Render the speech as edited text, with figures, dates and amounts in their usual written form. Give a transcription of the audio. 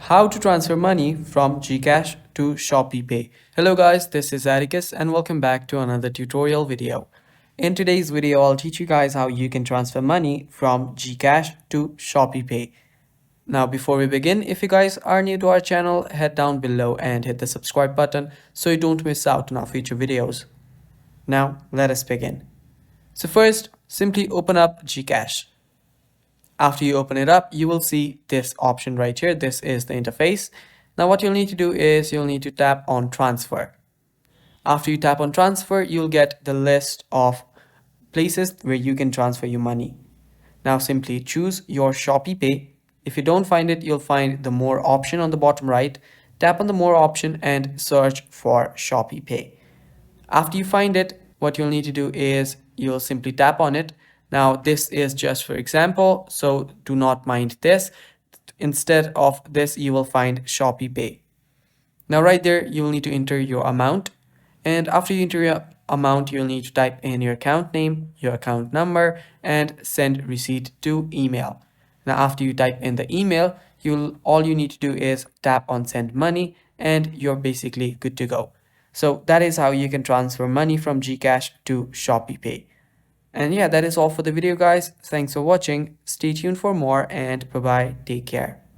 How to transfer money from GCash to ShopeePay. Hello guys, this is Atticus and welcome back to another tutorial video. In today's video, I'll teach you guys how you can transfer money from GCash to ShopeePay. Now before we begin, if you guys are new to our channel, head down below and hit the subscribe button so you don't miss out on our future videos. Now let us begin. So first, simply open up GCash. After you open it up, you will see this option right here. This is the interface. Now what you'll need to do is you'll need to tap on transfer. After you tap on transfer, you'll get the list of places where you can transfer your money. Now simply choose your ShopeePay. If you don't find it, you'll find the more option on the bottom right. Tap on the more option and search for ShopeePay. After you find it, what you'll need to do is you'll simply tap on it. Now this is just for example, so do not mind this. Instead of this, you will find ShopeePay. Now right there, you will need to enter your amount. And after you enter your amount, you'll need to type in your account name, your account number, and send receipt to email. Now after you type in the email, all you need to do is tap on send money and you're basically good to go. So that is how you can transfer money from GCash to ShopeePay. And yeah, that is all for the video guys. Thanks for watching. Stay tuned for more and bye bye. Take care.